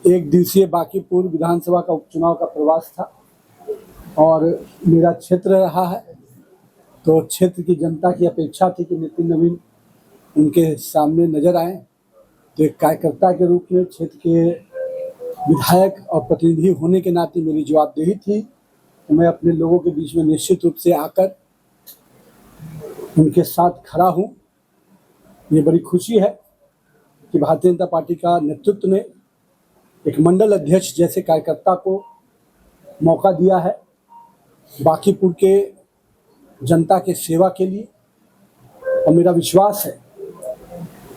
एक दिवसीय बांकीपुर विधानसभा का उपचुनाव का प्रवास था और मेरा क्षेत्र रहा है, तो क्षेत्र की जनता की अपेक्षा थी कि नितिन नवीन उनके सामने नजर आए। तो एक कार्यकर्ता के रूप में क्षेत्र के विधायक और प्रतिनिधि होने के नाते मेरी जवाबदेही थी कि मैं अपने लोगों के बीच में निश्चित रूप से आकर उनके साथ खड़ा हूं। ये बड़ी खुशी है कि भारतीय जनता पार्टी का नेतृत्व ने एक मंडल अध्यक्ष जैसे कार्यकर्ता को मौका दिया है बांकीपुर के जनता के सेवा के लिए। और मेरा विश्वास है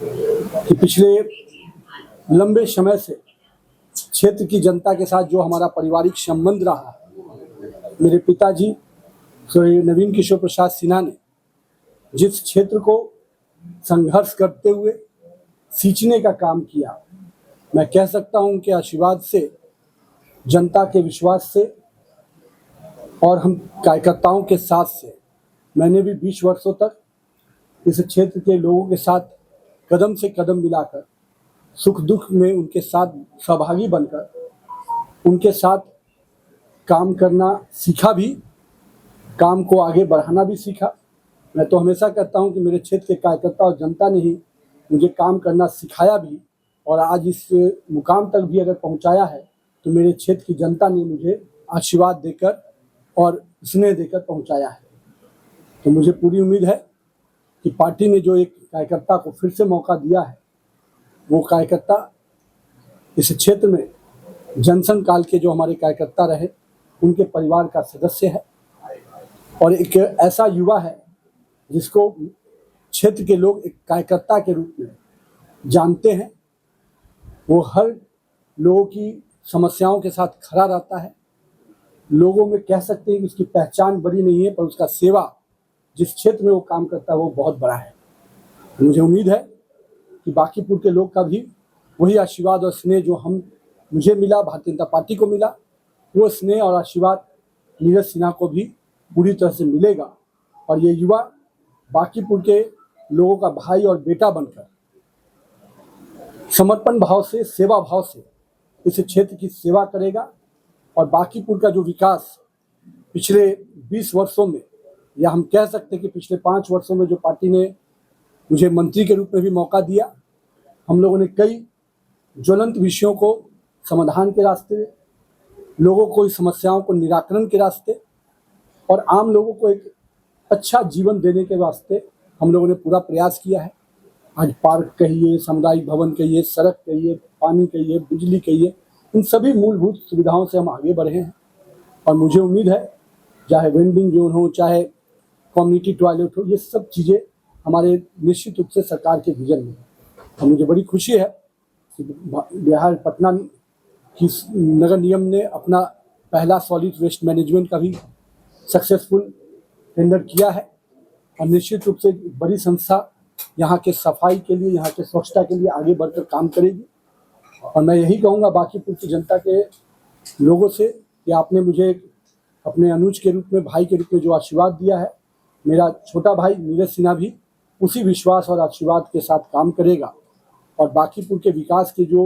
कि पिछले लंबे समय से क्षेत्र की जनता के साथ जो हमारा पारिवारिक संबंध रहा है, मेरे पिताजी श्री नवीन किशोर प्रसाद सिन्हा ने जिस क्षेत्र को संघर्ष करते हुए सींचने का काम किया, मैं कह सकता हूं कि आशीर्वाद से, जनता के विश्वास से और हम कार्यकर्ताओं के साथ से मैंने भी 20 वर्षों तक इस क्षेत्र के लोगों के साथ कदम से कदम मिलाकर सुख दुख में उनके साथ सहभागी बनकर उनके साथ काम करना सीखा भी, काम को आगे बढ़ाना भी सीखा। मैं तो हमेशा कहता हूं कि मेरे क्षेत्र के कार्यकर्ता और जनता ने ही मुझे काम करना सिखाया भी, और आज इस मुकाम तक भी अगर पहुंचाया है तो मेरे क्षेत्र की जनता ने मुझे आशीर्वाद देकर और स्नेह देकर पहुंचाया है। तो मुझे पूरी उम्मीद है कि पार्टी ने जो एक कार्यकर्ता को फिर से मौका दिया है, वो कार्यकर्ता इस क्षेत्र में जनसंघ काल के जो हमारे कार्यकर्ता रहे उनके परिवार का सदस्य है और एक ऐसा युवा है जिसको क्षेत्र के लोग एक कार्यकर्ता के रूप में जानते हैं। वो हर लोगों की समस्याओं के साथ खड़ा रहता है। लोगों में कह सकते हैं कि उसकी पहचान बड़ी नहीं है, पर उसका सेवा जिस क्षेत्र में वो काम करता है वो बहुत बड़ा है। मुझे उम्मीद है कि बांकीपुर के लोग का भी वही आशीर्वाद और स्नेह जो मुझे मिला, भारतीय जनता पार्टी को मिला, वो स्नेह और आशीर्वाद नीरज सिन्हा को भी पूरी तरह से मिलेगा। और ये युवा बांकीपुर के लोगों का भाई और बेटा बनकर समर्पण भाव से, सेवा भाव से इस क्षेत्र की सेवा करेगा। और बांकीपुर का जो विकास पिछले 20 वर्षों में, या हम कह सकते हैं कि पिछले 5 वर्षों में जो पार्टी ने मुझे मंत्री के रूप में भी मौका दिया, हम लोगों ने कई ज्वलंत विषयों को समाधान के रास्ते, लोगों को इस समस्याओं को निराकरण के रास्ते और आम लोगों को एक अच्छा जीवन देने के वास्ते हम लोगों ने पूरा प्रयास किया है। आज पार्क कहिए, सामुदायिक भवन कहिए, सड़क कहिए, पानी कहिए, बिजली कहिए, इन सभी मूलभूत सुविधाओं से हम आगे बढ़े हैं। और मुझे उम्मीद है चाहे वेंडिंग जोन हो, चाहे कम्युनिटी टॉयलेट हो, ये सब चीज़ें हमारे निश्चित रूप से सरकार के विजन में। और मुझे बड़ी खुशी है कि बिहार पटना की नगर निगम ने अपना पहला सॉलिड वेस्ट मैनेजमेंट का भी सक्सेसफुल टेंडर किया है। और निश्चित रूप से बड़ी संस्था यहाँ के सफाई के लिए, यहाँ के स्वच्छता के लिए आगे बढ़कर काम करेगी। और मैं यही कहूँगा बांकीपुर की जनता के लोगों से कि आपने मुझे अपने अनुज के रूप में, भाई के रूप में जो आशीर्वाद दिया है, मेरा छोटा भाई नीरज सिन्हा भी उसी विश्वास और आशीर्वाद के साथ काम करेगा और बांकीपुर के विकास के जो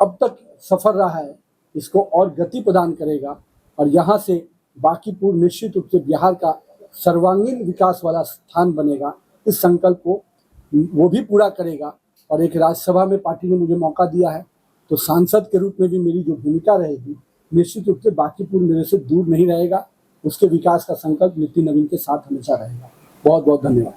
अब तक सफर रहा है इसको और गति प्रदान करेगा। और यहाँ से बांकीपुर निश्चित रूप से बिहार का सर्वांगीण विकास वाला स्थान बनेगा। इस संकल्प को वो भी पूरा करेगा। और एक राज्यसभा में पार्टी ने मुझे मौका दिया है, तो सांसद के रूप में भी मेरी जो भूमिका रहेगी, निश्चित रूप से बांकीपुर मेरे से दूर नहीं रहेगा। उसके विकास का संकल्प नितिन नवीन के साथ हमेशा रहेगा। बहुत बहुत धन्यवाद।